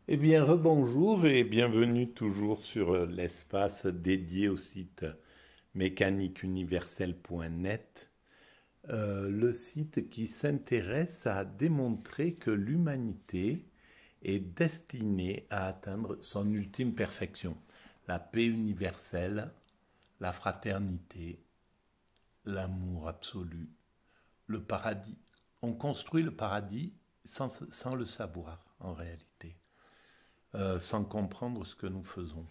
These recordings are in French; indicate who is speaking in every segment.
Speaker 1: Eh bien, rebonjour et bienvenue toujours sur l'espace dédié au site mécaniqueuniverselle.net, le site qui s'intéresse à démontrer que l'humanité est destinée à atteindre son ultime perfection, la paix universelle, la fraternité, l'amour absolu, le paradis. On construit le paradis sans le savoir en réalité, sans comprendre ce que nous faisons.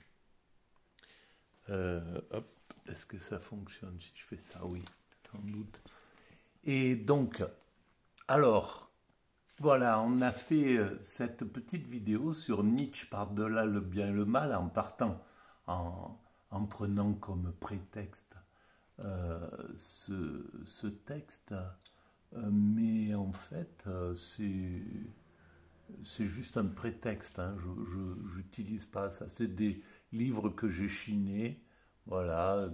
Speaker 1: Hop, est-ce que ça fonctionne si je fais ça? Oui, sans doute. Et donc, alors, voilà, on a fait cette petite vidéo sur Nietzsche par-delà le bien et le mal en partant, en prenant comme prétexte ce texte. Mais en fait, c'est juste un prétexte. Hein. Je n'utilise pas ça. C'est des livres que j'ai chinés, voilà,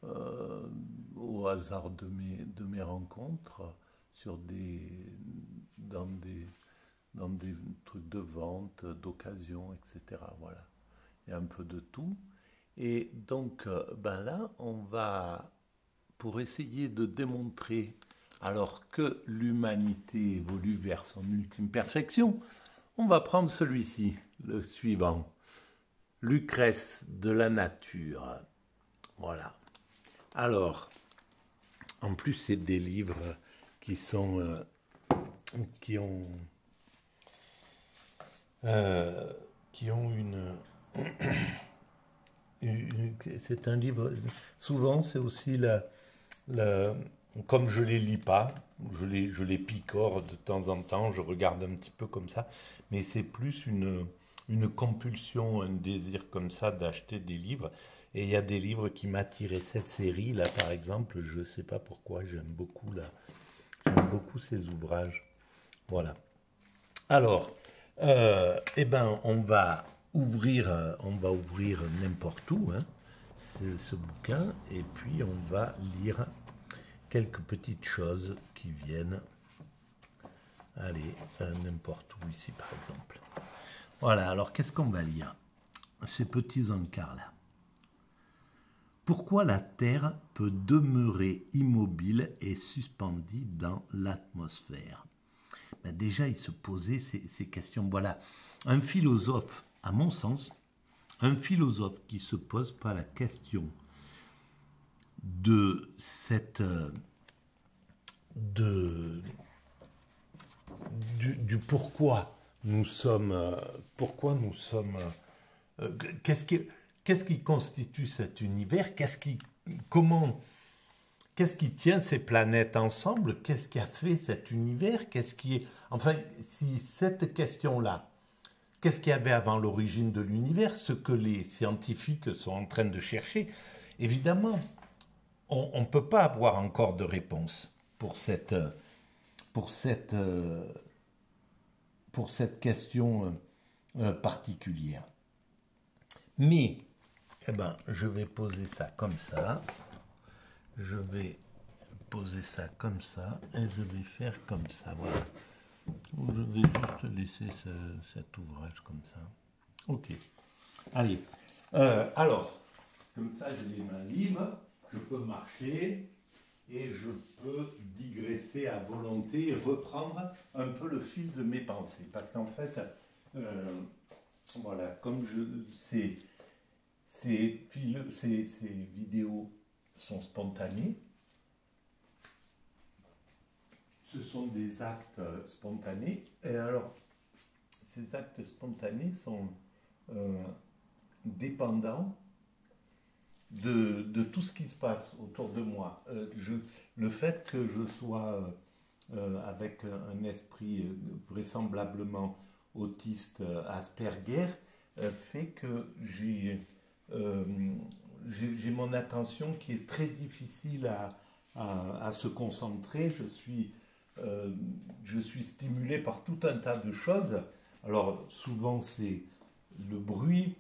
Speaker 1: euh, au hasard de mes rencontres, sur dans des trucs de vente, d'occasion, etc. Voilà. Il y a un peu de tout. Et donc, ben là, on va, pour essayer de démontrer, alors que l'humanité évolue vers son ultime perfection, on va prendre celui-ci, le suivant. Lucrèce de la nature. Voilà. Alors, en plus, c'est des livres qui sont qui ont euh, qui ont c'est un livre. Souvent, c'est aussi la comme je les lis pas, je les picore de temps en temps, je regarde un petit peu comme ça, mais c'est plus une compulsion, un désir comme ça d'acheter des livres. Et il y a des livres qui m'attiraient. Cette série, là, par exemple, je ne sais pas pourquoi, j'aime beaucoup ces ouvrages. Voilà. Alors, eh ben, on va ouvrir n'importe où, hein, ce bouquin, et puis on va lire quelques petites choses qui viennent. Allez, n'importe où ici, par exemple. Voilà. Alors, qu'est-ce qu'on va lire? Ces petits encarts là. Pourquoi la Terre peut demeurer immobile et suspendue dans l'atmosphère? Ben déjà, il se posait ces questions. Voilà, un philosophe, à mon sens, un philosophe qui se pose pas la question de de du pourquoi nous sommes euh, qu'est-ce qui qu'est-ce qui constitue cet univers, comment qu'est-ce qui tient ces planètes ensemble, qu'est-ce qui a fait cet univers, qu'est-ce qui est enfin si cette question là, qu'est-ce qu'il y avait avant l'origine de l'univers, ce que les scientifiques sont en train de chercher, évidemment on ne peut pas avoir encore de réponse pour cette, euh, pour cette question particulière. Mais, eh ben, je vais poser ça comme ça. Je vais poser ça comme ça. Et je vais faire comme ça. Voilà. Je vais juste laisser cet ouvrage comme ça. Ok. Allez. Alors, comme ça, j'ai les mains libres. Je peux marcher. Et je peux digresser à volonté et reprendre un peu le fil de mes pensées. Parce qu'en fait, euh, voilà, comme ces vidéos sont spontanées, ce sont des actes spontanés, et alors ces actes spontanés sont euh, dépendants de tout ce qui se passe autour de moi. Le fait que je sois avec un esprit vraisemblablement autiste Asperger fait que euh, j'ai mon attention qui est très difficile à se concentrer. Je suis stimulé par tout un tas de choses. Alors souvent c'est le bruit,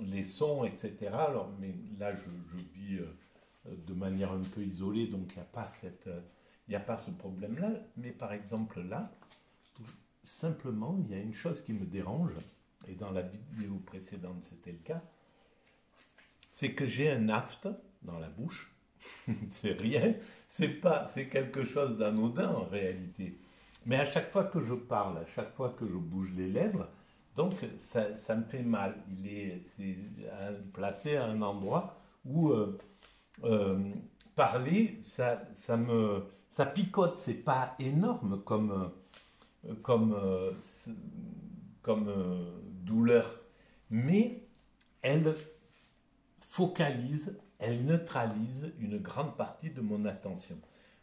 Speaker 1: les sons, etc. Alors, mais là, je vis de manière un peu isolée, donc il n'y a pas ce problème-là. Mais par exemple là, simplement, il y a une chose qui me dérange, et dans la vidéo précédente c'était le cas, c'est que j'ai un aft dans la bouche. C'est rien, c'est quelque chose d'anodin en réalité. Mais à chaque fois que je parle, à chaque fois que je bouge les lèvres, donc ça me fait mal. C'est placé à un endroit où euh, parler, ça picote. C'est pas énorme comme, euh, comme douleur, mais elle focalise, elle neutralise une grande partie de mon attention.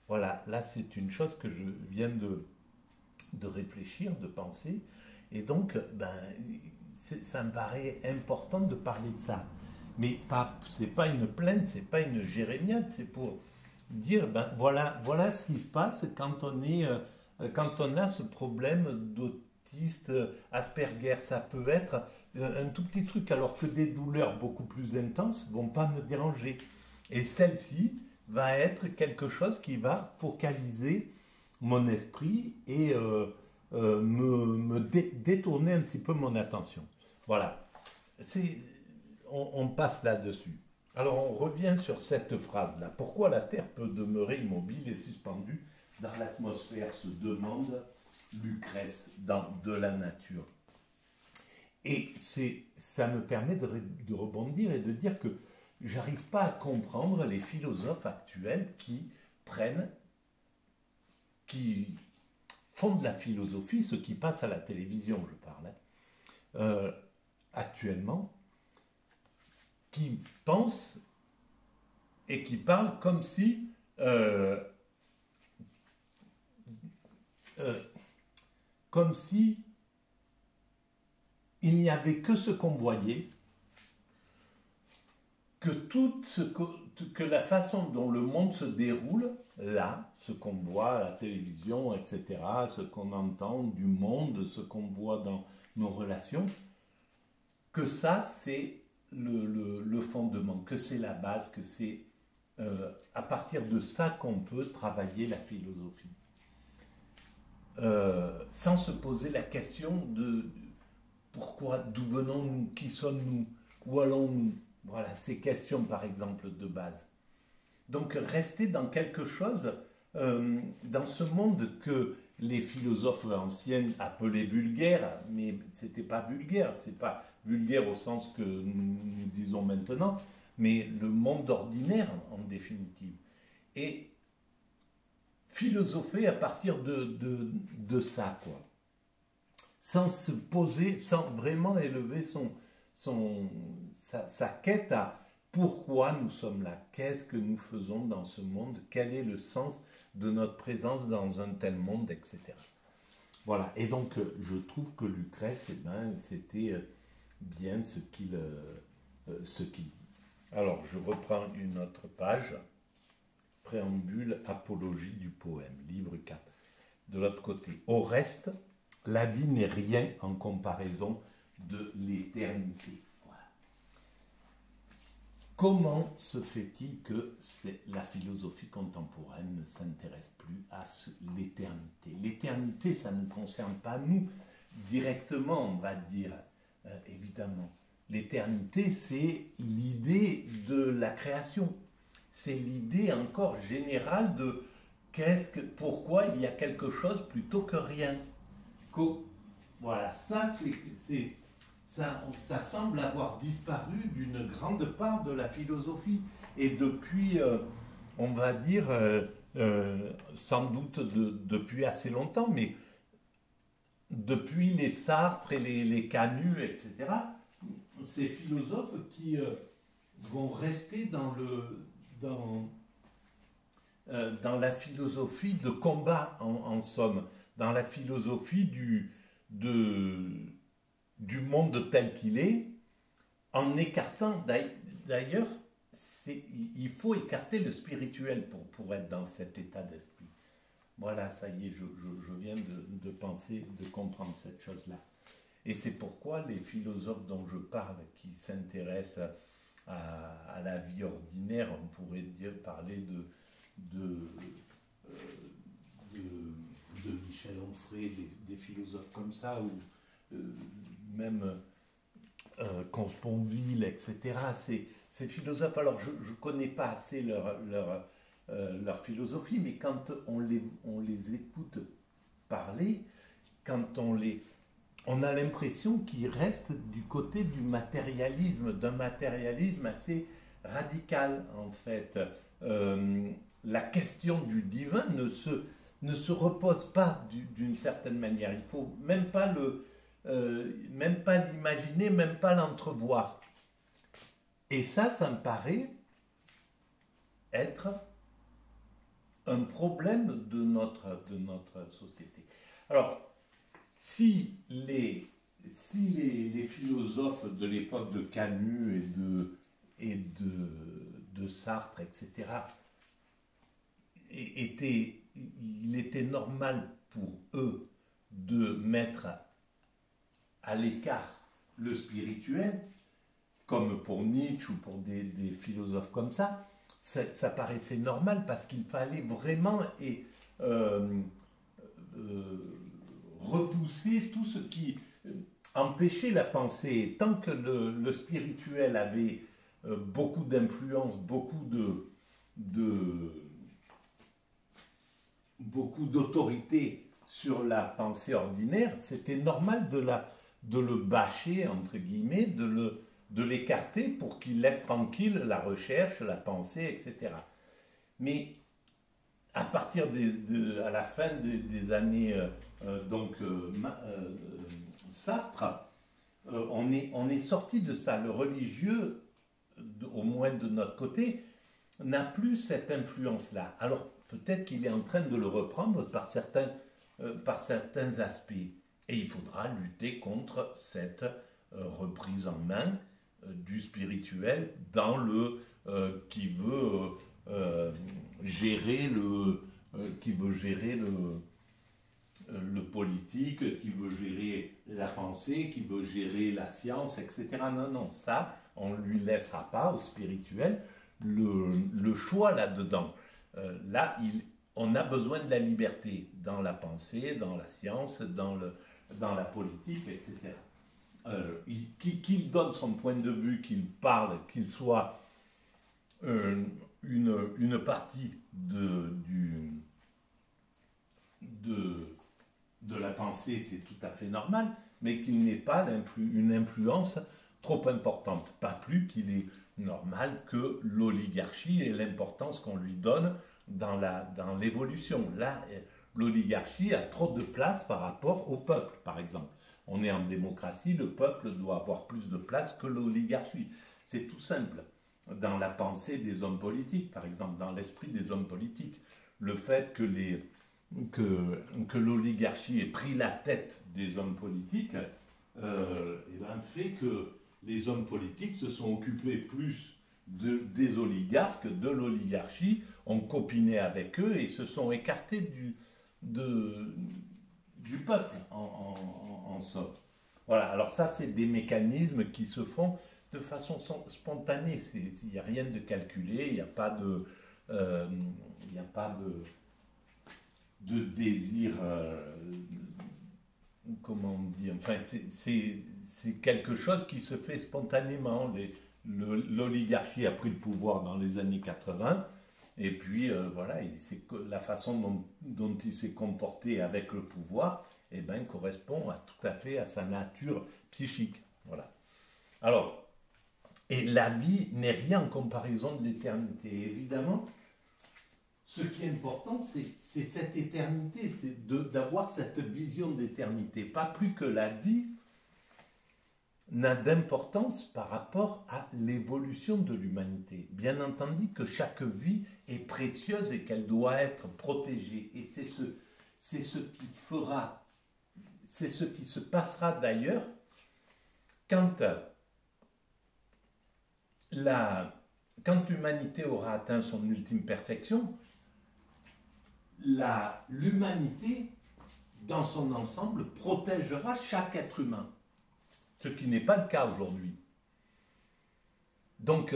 Speaker 1: Voilà, là c'est une chose que je viens de réfléchir, de penser, et donc ça me paraît important de parler de ça. Mais c'est pas une plainte, c'est pas une jérémiade, c'est pour dire voilà ce qui se passe quand on a ce problème d'autiste, Asperger. Ça peut être un tout petit truc, alors que des douleurs beaucoup plus intenses vont pas me déranger. Et celle-ci va être quelque chose qui va focaliser mon esprit et détourner un petit peu mon attention. Voilà. On passe là-dessus. Alors on revient sur cette phrase-là. Pourquoi la Terre peut demeurer immobile et suspendue dans l'atmosphère, se demande Lucrèce dans De la nature. Et ça me permet de rebondir et de dire que j'arrive pas à comprendre les philosophes actuels qui font de la philosophie, ce qui passe à la télévision, je parle, actuellement, qui pensent et qui parlent comme si il n'y avait que ce qu'on voyait, que la façon dont le monde se déroule, là, ce qu'on voit à la télévision, etc., ce qu'on entend du monde, ce qu'on voit dans nos relations, que ça, c'est le fondement, que c'est la base, que c'est à partir de ça qu'on peut travailler la philosophie. Sans se poser la question de pourquoi, d'où venons-nous, qui sommes-nous, où allons-nous. Voilà, ces questions par exemple de base. Donc rester dans quelque chose, dans ce monde que les philosophes anciens appelaient vulgaire, mais c'était pas vulgaire, c'est pas vulgaire au sens que nous disons maintenant, mais le monde ordinaire en définitive. Et philosopher à partir de ça, quoi. Sans se poser, sans vraiment élever sa quête à pourquoi nous sommes là, qu'est-ce que nous faisons dans ce monde, quel est le sens de notre présence dans un tel monde, etc. Voilà, et donc je trouve que Lucrèce, c'était bien ce qu'il dit. Alors, je reprends une autre page, préambule, apologie du poème, livre 4. De l'autre côté, au reste, la vie n'est rien en comparaison de l'éternité. Voilà. Comment se fait-il que la philosophie contemporaine ne s'intéresse plus à l'éternité? L'éternité, ça ne nous concerne pas nous directement, on va dire, évidemment. L'éternité, c'est l'idée de la création. C'est l'idée encore générale de pourquoi il y a quelque chose plutôt que rien. Voilà, ça semble avoir disparu d'une grande part de la philosophie. Et depuis, on va dire, sans doute depuis assez longtemps, mais depuis les Sartre et les Camus, etc., ces philosophes qui vont rester dans la philosophie de combat, en somme, dans la philosophie du monde tel qu'il est, en écartant, d'ailleurs, il faut écarter le spirituel pour être dans cet état d'esprit. Voilà, ça y est, je viens de penser, de comprendre cette chose-là. Et c'est pourquoi les philosophes dont je parle, qui s'intéressent à la vie ordinaire, on pourrait parler de Michel Onfray, des philosophes comme ça, ou même Consponville, etc. Ces philosophes, alors je ne connais pas assez leur philosophie, mais quand on les écoute parler, quand on a l'impression qu'ils restent du côté du matérialisme, d'un matérialisme assez radical en fait. La question du divin ne se repose pas d'une certaine manière. Il ne faut même pas l'imaginer, même pas l'entrevoir. Et ça me paraît être un problème de notre société. Alors, si les philosophes de l'époque de Camus et de Sartre, etc., il était normal pour eux de mettre à l'écart le spirituel, comme pour Nietzsche ou pour des philosophes comme ça paraissait normal parce qu'il fallait vraiment repousser tout ce qui empêchait la pensée. Et tant que le spirituel avait beaucoup d'influence, beaucoup d'autorité sur la pensée ordinaire, c'était normal de le bâcher, entre guillemets, de l'écarter pour qu'il laisse tranquille la recherche, la pensée, etc. Mais à partir à la fin des années Sartre, on est sorti de ça. Le religieux, au moins de notre côté, n'a plus cette influence-là. Alors peut-être qu'il est en train de le reprendre par certains aspects. Et il faudra lutter contre cette reprise en main du spirituel dans qui veut gérer le politique, qui veut gérer la pensée, qui veut gérer la science, etc. Non, ça, on ne lui laissera pas au spirituel le choix là-dedans. On a besoin de la liberté dans la pensée, dans la science, dans la politique, etc. Qu'il donne son point de vue, qu'il parle, qu'il soit une partie de la pensée, c'est tout à fait normal, mais qu'il n'ait pas une influence trop importante. Pas plus qu'il est normal que l'oligarchie ait l'importance qu'on lui donne dans l'évolution. Là, l'oligarchie a trop de place par rapport au peuple, par exemple. On est en démocratie, le peuple doit avoir plus de place que l'oligarchie. C'est tout simple. Dans la pensée des hommes politiques, par exemple, dans l'esprit des hommes politiques, le fait que l'oligarchie ait pris la tête des hommes politiques fait que les hommes politiques se sont occupés plus des oligarques, de l'oligarchie, ont copiné avec eux et se sont écartés du peuple, en somme. Voilà, alors ça, c'est des mécanismes qui se font de façon spontanée. Il n'y a rien de calculé, il n'y a pas de désir, comment dire, enfin, c'est quelque chose qui se fait spontanément. L'oligarchie a pris le pouvoir dans les années 80, et puis voilà, la façon dont il s'est comporté avec le pouvoir, correspond tout à fait à sa nature psychique. Voilà. Alors, et la vie n'est rien en comparaison de l'éternité. Évidemment, ce qui est important, c'est cette éternité, c'est d'avoir cette vision d'éternité. Pas plus que la vie n'a d'importance par rapport à l'évolution de l'humanité. Bien entendu que chaque vie est précieuse et qu'elle doit être protégée. Et c'est ce qui se passera d'ailleurs quand l'humanité aura atteint son ultime perfection. L'humanité, dans son ensemble, protégera chaque être humain, ce qui n'est pas le cas aujourd'hui. Donc,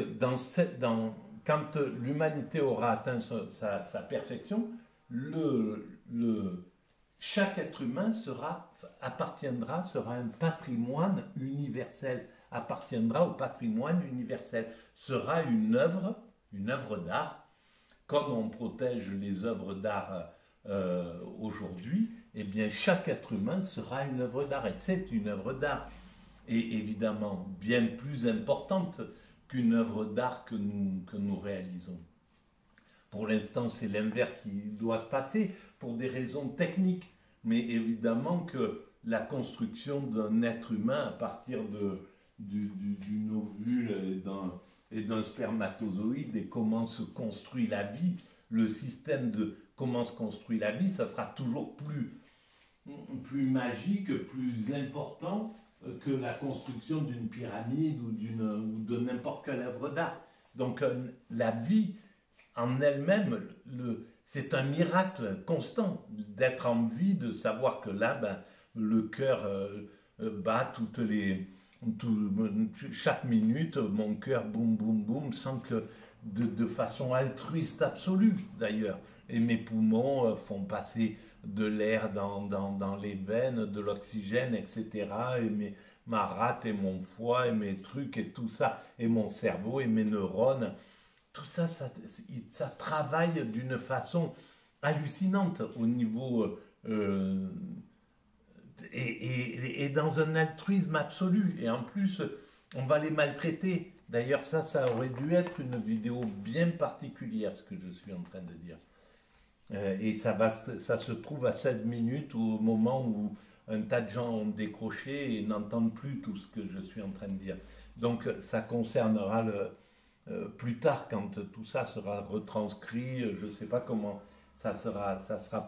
Speaker 1: quand l'humanité aura atteint sa perfection, chaque être humain sera un patrimoine universel, appartiendra au patrimoine universel, sera une œuvre d'art, comme on protège les œuvres d'art aujourd'hui, eh bien chaque être humain sera une œuvre d'art, et c'est une œuvre d'art, et évidemment bien plus importante qu'une œuvre d'art que nous réalisons. Pour l'instant, c'est l'inverse qui doit se passer pour des raisons techniques. Mais évidemment que la construction d'un être humain à partir d'une ovule et d'un spermatozoïde et comment se construit la vie, le système de comment se construit la vie, ça sera toujours plus magique, plus important que la construction d'une pyramide ou de n'importe quelle œuvre d'art. Donc la vie en elle-même, c'est un miracle constant d'être en vie, de savoir que là, ben, le cœur bat chaque minute, mon cœur boum boum boum, sans que de façon altruiste absolue d'ailleurs. Et mes poumons font passer de l'air dans les veines, de l'oxygène, etc. Et ma rate et mon foie et mes trucs et tout ça, et mon cerveau et mes neurones. Tout ça, ça travaille d'une façon hallucinante au niveau et dans un altruisme absolu. Et en plus, on va les maltraiter. D'ailleurs, ça aurait dû être une vidéo bien particulière, ce que je suis en train de dire. Et ça se trouve à 16 minutes au moment où un tas de gens ont décroché et n'entendent plus tout ce que je suis en train de dire. Donc, ça concernera plus tard, quand tout ça sera retranscrit, je ne sais pas comment ça sera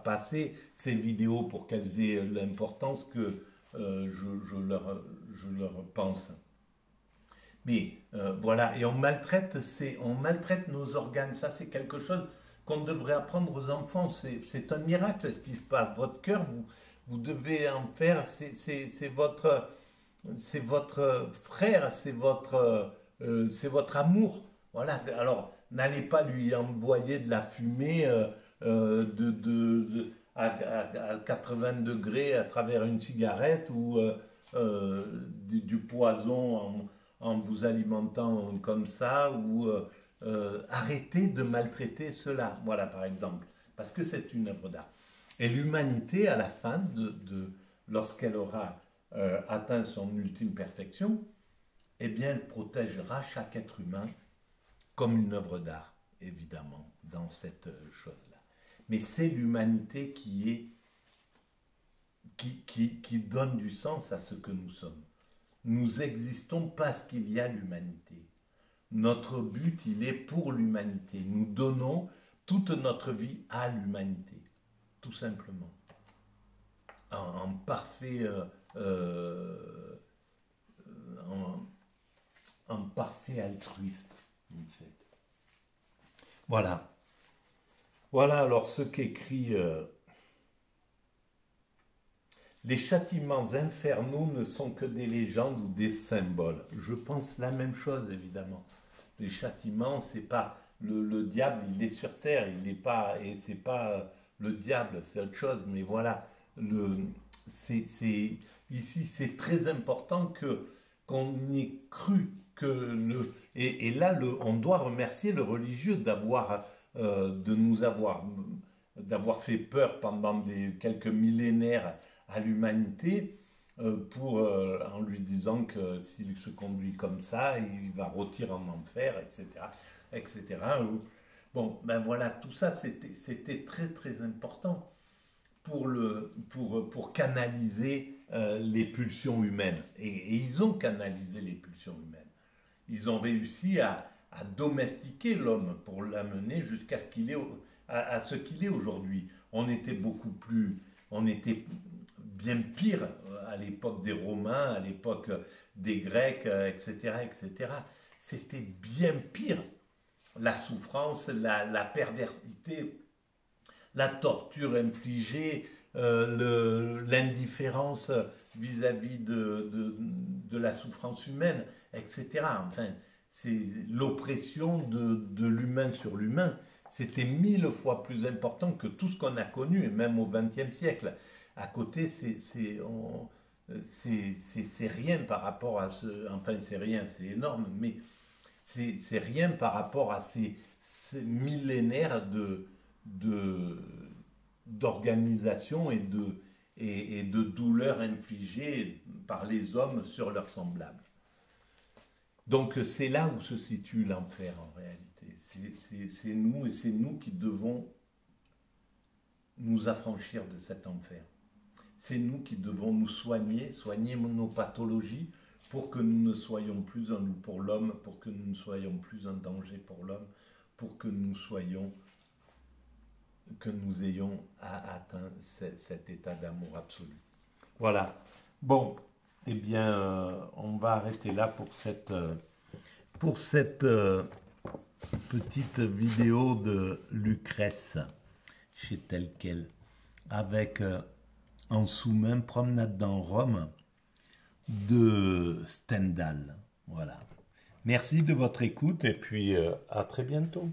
Speaker 1: passé, ces vidéos, pour qu'elles aient l'importance que je leur pense. Mais voilà, et on maltraite nos organes, ça c'est quelque chose qu'on devrait apprendre aux enfants, c'est un miracle ce qui se passe. Votre cœur, vous devez en faire, c'est votre frère, c'est votre amour. Voilà, alors n'allez pas lui envoyer de la fumée à 80 degrés à travers une cigarette ou du poison en vous alimentant comme ça, ou arrêtez de maltraiter cela, voilà par exemple, parce que c'est une œuvre d'art. Et l'humanité, à la fin, lorsqu'elle aura atteint son ultime perfection, eh bien elle protégera chaque être humain comme une œuvre d'art, évidemment, dans cette chose-là. Mais c'est l'humanité qui donne du sens à ce que nous sommes. Nous existons parce qu'il y a l'humanité. Notre but, il est pour l'humanité. Nous donnons toute notre vie à l'humanité, tout simplement. En parfait altruiste, en fait. Voilà. Voilà alors ce qu'écrit les châtiments infernaux ne sont que des légendes ou des symboles. Je pense la même chose, évidemment. Les châtiments, c'est pas le diable, il est sur terre, il n'est pas, et c'est pas le diable, c'est autre chose. Mais voilà, ici c'est très important qu'on ait cru et là on doit remercier le religieux d'avoir fait peur pendant quelques millénaires à l'humanité, en lui disant que s'il se conduit comme ça, il va rôtir en enfer, etc. etc. Bon, ben voilà, tout ça c'était très très important pour canaliser les pulsions humaines. Et ils ont canalisé les pulsions humaines. Ils ont réussi à domestiquer l'homme pour l'amener jusqu'à ce qu'il est aujourd'hui. On était bien pire à l'époque des Romains, à l'époque des Grecs, etc., etc. C'était bien pire. La souffrance, la perversité, la torture infligée, l'indifférence vis-à-vis de la souffrance humaine, etc. Enfin, c'est l'oppression de l'humain sur l'humain. C'était 1000 fois plus important que tout ce qu'on a connu, et même au XXe siècle. À côté, c'est rien par rapport à ce... Enfin, c'est rien, c'est énorme, mais c'est rien par rapport à ces millénaires d'organisation et de douleurs infligées par les hommes sur leurs semblables. Donc c'est là où se situe l'enfer en réalité. C'est nous et c'est nous qui devons nous affranchir de cet enfer. C'est nous qui devons nous soigner nos pathologies pour que nous ne soyons plus un loup pour l'homme, pour que nous ne soyons plus un danger pour l'homme, pour que nous ayons atteint cet état d'amour absolu. Voilà. Bon, eh bien, on va arrêter là pour cette petite vidéo de Lucrèce chez Tel Quel, avec en sous-main Promenade dans Rome de Stendhal. Voilà. Merci de votre écoute et puis à très bientôt.